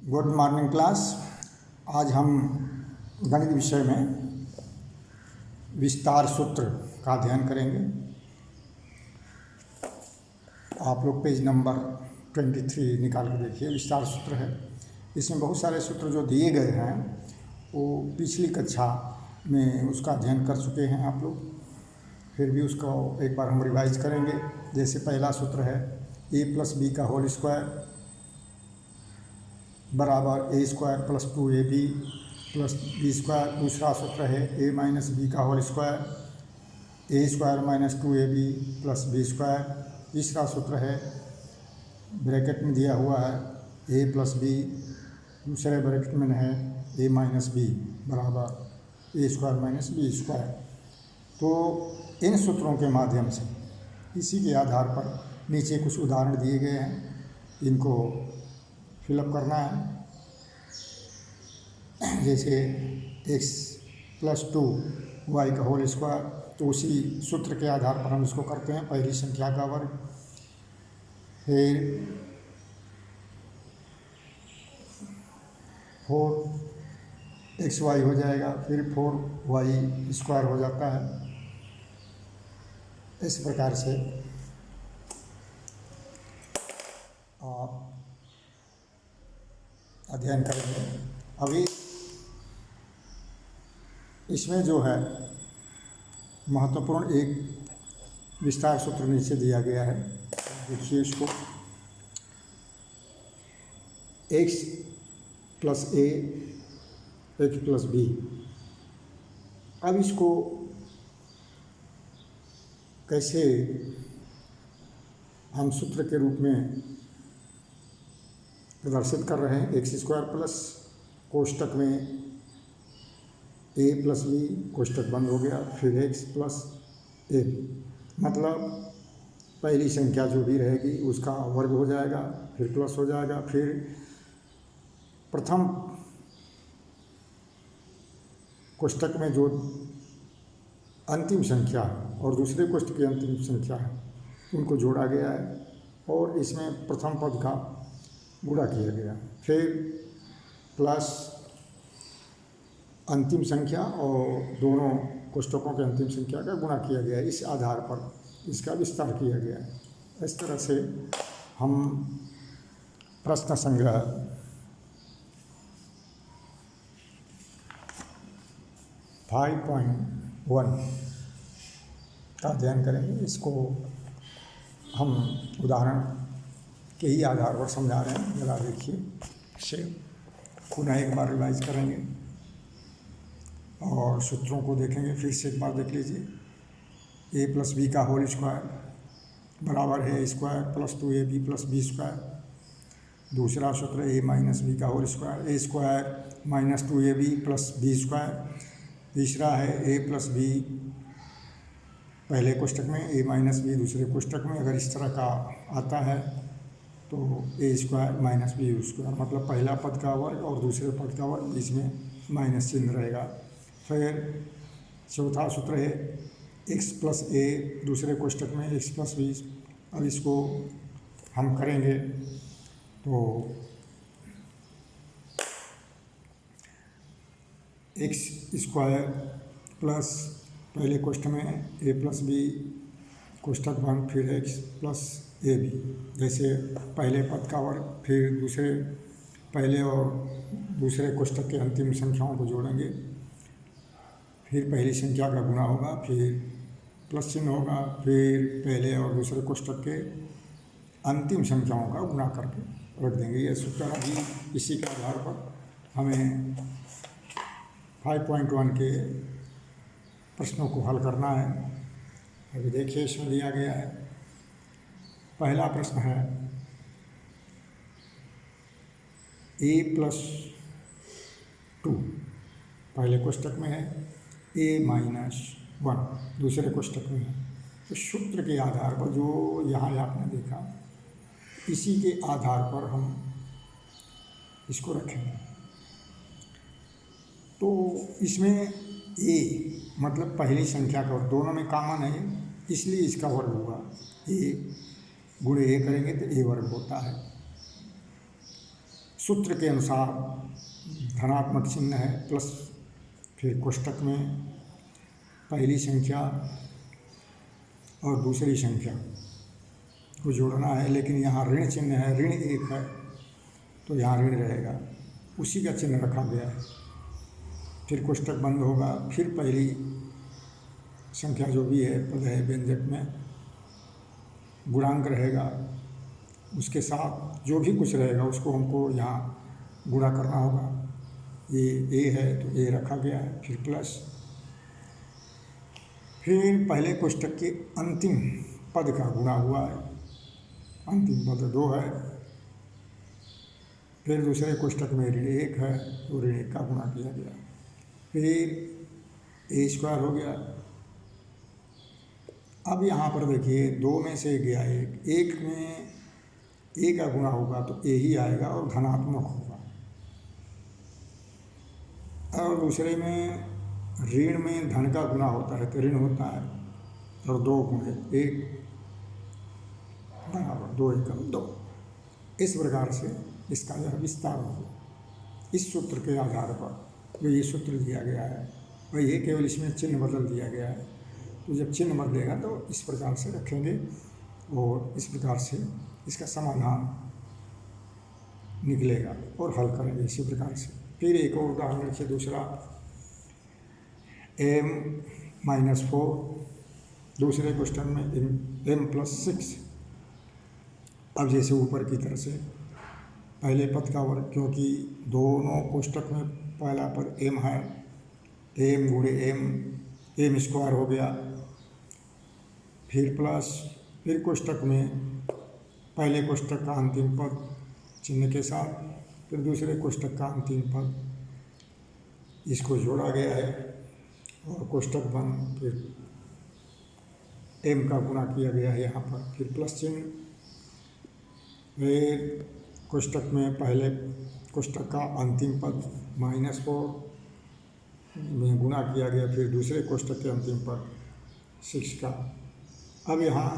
Good morning class. आज हम गणित विषय में विस्तार सूत्र का अध्ययन करेंगे। आप लोग पेज नंबर 23 निकाल के देखिए, विस्तार सूत्र है। इसमें बहुत सारे सूत्र जो दिए गए हैं वो पिछली कक्षा में उसका अध्ययन कर चुके हैं आप लोग, फिर भी उसको एक बार हम रिवाइज करेंगे। जैसे पहला सूत्र है a + b का होल स्क्वायर बराबर a² + 2ab + b²। दूसरा सूत्र है a - b का whole square a² - 2ab + b²। तीसरा सूत्र है ब्रैकेट में दिया हुआ है a + b, दूसरे ब्रैकेट में है a - b बराबर a² - b²। तो इन सूत्रों के माध्यम से इसी के आधार पर नीचे कुछ उदाहरण दिए गए हैं, इनको फिलअप करना है। जैसे x + 2y का होल स्क्वायर, तो उसी सूत्र के आधार पर हम इसको करते हैं। पहली संख्या का वर्ग, फिर 4xy हो जाएगा, फिर 4y² हो जाता है। इस प्रकार से आप अध्ययन करेंगे। अभी इसमें जो है महत्वपूर्ण एक विस्तार सूत्र नीचे दिया गया है, देखिए इसको। x + a x + b। अब इसको कैसे हम सूत्र के रूप में प्रदर्शित कर रहे हैं। x² प्लस कोष्टक में a + b, कोष्टक बंद हो गया, फिर x + a, मतलब पहली संख्या जो भी रहेगी उसका वर्ग हो जाएगा, फिर प्लस हो जाएगा, फिर प्रथम कोष्टक में जो अंतिम संख्या और दूसरे कोष्टक की अंतिम संख्या है उनको जोड़ा गया है और इसमें प्रथम पद का गुणा किया गया, फिर प्लस अंतिम संख्या और दोनों कोष्टकों के अंतिम संख्या का गुणा किया गया है। इस आधार पर इसका विस्तार किया गया है। इस तरह से हम प्रश्न संग्रह 5.1 का अध्ययन करेंगे। इसको हम उदाहरण के ही आधार पर समझा रहे हैं, जरा देखिए। इसे पुनः एक बार रिवाइज करेंगे और सूत्रों को देखेंगे। फिर से एक बार देख लीजिए। a + b का होल स्क्वायर बराबर है a² + 2ab + b²। दूसरा सूत्र a - b का whole square a² - 2ab + b²। तीसरा है a + b पहले कोष्टक में, a - b दूसरे कोष्टक में। अगर इस तरह का आता है तो a² - b², मतलब पहला पद का वर्ग और दूसरे पद का वर्ग, इसमें माइनस चिन्ह रहेगा। फिर चौथा सूत्र है x + a दूसरे कोष्टक में x + b। अब इसको हम करेंगे तो x² प्लस पहले कोष्टक में a + b कोष्टक बंद, फिर x + ab। जैसे पहले पद का वर्ग, फिर दूसरे पहले और दूसरे कोष्टक के अंतिम संख्याओं को जोड़ेंगे, फिर पहली संख्या का गुणा होगा, फिर प्लस चिन्ह होगा, फिर पहले और दूसरे कोष्टक के अंतिम संख्याओं का गुणा करके रख देंगे। यह सूत्र अभी इसी के आधार पर हमें 5.1 के प्रश्नों को हल करना है। अभी देखिए, इसमें दिया गया है। पहला प्रश्न है a + 2 पहले कोष्टक में है, a - 1 दूसरे कोष्टक में है। तो सूत्र के आधार पर जो यहाँ आपने देखा, इसी के आधार पर हम इसको रखेंगे। तो इसमें a मतलब पहली संख्या का, दोनों में कॉमन है इसलिए इसका वर्ग हुआ। a × a करेंगे तो a वर्ग होता है। सूत्र के अनुसार धनात्मक चिन्ह है प्लस, फिर कोष्टक में पहली संख्या और दूसरी संख्या को जोड़ना है, लेकिन यहाँ ऋण चिन्ह है, ऋण 1 है तो यहाँ ऋण रहेगा, उसी का चिन्ह रखा गया है। फिर कोष्टक बंद होगा, फिर पहली संख्या जो भी है पद है व्यंजक में गुणांक रहेगा, उसके साथ जो भी कुछ रहेगा उसको हमको यहाँ गुणा करना होगा। ये ए है तो ए रखा गया है, फिर प्लस, फिर पहले कोष्टक के अंतिम पद का गुणा हुआ है, अंतिम पद 2 है, फिर दूसरे कोष्टक में ऋण 1 है तो ऋण 1 का गुणा किया गया, फिर ए स्क्वायर हो गया। अब यहाँ पर देखिए 2 में से गया 1 में ए का गुणा होगा तो ए ही आएगा और धनात्मक होगा, और दूसरे में ऋण में धन का गुणा होता है तो ऋण होता है, और 2 गुणे 1 बराबर 2 एकम 2। इस प्रकार से इसका यह विस्तार हो गया। इस सूत्र के आधार पर जो ये सूत्र दिया गया है वही है, केवल इसमें चिन्ह बदल दिया गया है। तो जब चिन्ह बदलेगा तो इस प्रकार से रखेंगे और इस प्रकार से इसका समाधान निकलेगा और हल करेंगे इसी प्रकार से। फिर एक और उदाहरण रखिए, दूसरा m-4, दूसरे क्वेश्चन में m+6। अब जैसे ऊपर की तरफ से पहले पद का वर्ग, क्योंकि दोनों कोष्टक में पहला पद m है, m गुणे m स्क्वायर हो गया, फिर प्लस, फिर कोष्टक में पहले कोष्टक का अंतिम पद चिन्ह के साथ, फिर दूसरे कोष्टक का अंतिम पद, इसको जोड़ा गया है और कोष्टक बंद, फिर m का गुणा किया गया है यहाँ पर, फिर प्लस चिन्ह, फिर कोष्टक में पहले कोष्टक का अंतिम पद -4 में गुणा किया गया, फिर दूसरे कोष्टक के अंतिम पद 6 का। अब यहाँ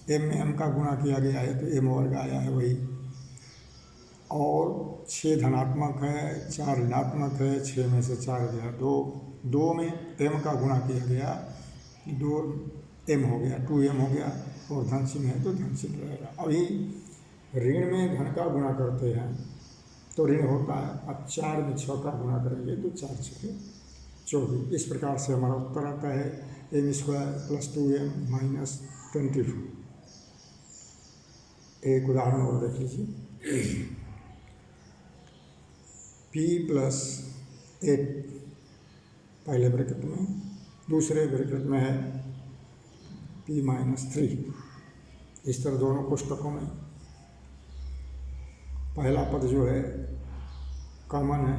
m में m का गुणा किया गया है तो m वर्ग आया है वही, और 6 धनात्मक है, 4 ऋणात्मक है, 6 में से 4 गया 2 में m का गुणा किया गया, 2m हो गया, 2m हो गया, और धन चिन्ह है तो धन चिन्ह रहेगा। अभी ऋण में धन का गुणा करते हैं तो ऋण होता है, अब 4 में 6 का गुणा करेंगे तो 4 6 24। इस प्रकार से हमारा उत्तर आता है m² + 2m - 24। एक उदाहरण और देख लीजिए, p + 8 पहले ब्रैकेट में, दूसरे ब्रैकेट में है p - 3। इस तरह दोनों कोष्टकों में पहला पद जो है कॉमन है,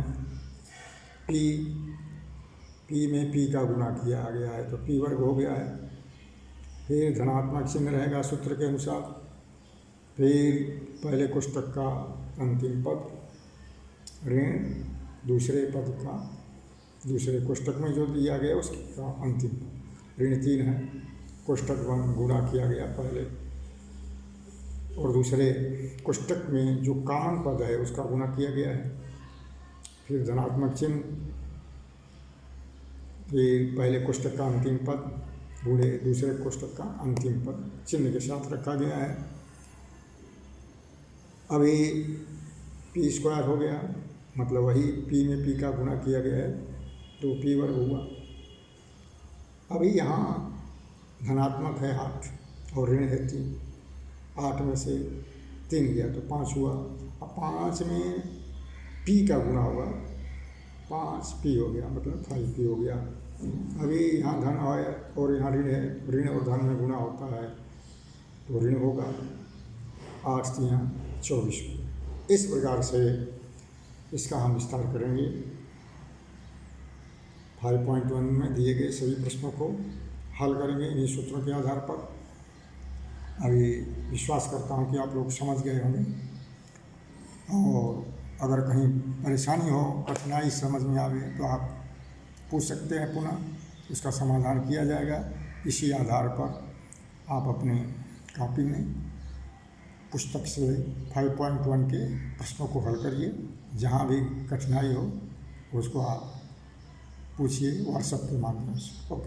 p में p का गुणा किया गया है तो p वर्ग हो गया है, फिर धनात्मक चिन्ह रहेगा सूत्र के अनुसार, फिर पहले कोष्टक का अंतिम पद ऋण दूसरे पद का, दूसरे कोष्टक में जो दिया गया उसका अंतिम पद ऋण 3 है, कोष्टक गुणा किया गया पहले और दूसरे कोष्टक में जो कॉमन पद है उसका गुणा किया गया है, फिर धनात्मक चिन्ह, फिर पहले कोष्टक का अंतिम पद गुणे दूसरे कोष्टक का अंतिम पद चिन्ह के साथ रखा गया है। अभी p² हो गया, मतलब वही p में p का गुणा किया गया है तो p वर्ग हुआ। अभी यहाँ धनात्मक है 8 और ऋण है 3, 8 में से 3 गया तो 5 हुआ। अब 5 में p का गुणा हुआ, 5p हो गया, मतलब 5p हो गया। अभी यहाँ धन है और यहाँ ऋण है, ऋण और धन में गुणा होता है तो ऋण होगा, 8 3 24। इस प्रकार से इसका हम विस्तार करेंगे। 5.1 में दिए गए सभी प्रश्नों को हल करेंगे इन्हीं सूत्रों के आधार पर। अभी विश्वास करता हूँ कि आप लोग समझ गए होंगे, और अगर कहीं परेशानी हो, कठिनाई समझ में आवे तो आप पूछ सकते हैं, पुनः उसका समाधान किया जाएगा। इसी आधार पर आप अपने कॉपी में पुस्तक से 5.1 के प्रश्नों को हल करिए। जहाँ भी कठिनाई हो उसको आप पूछिए व्हाट्सएप के माध्यम से। ओके।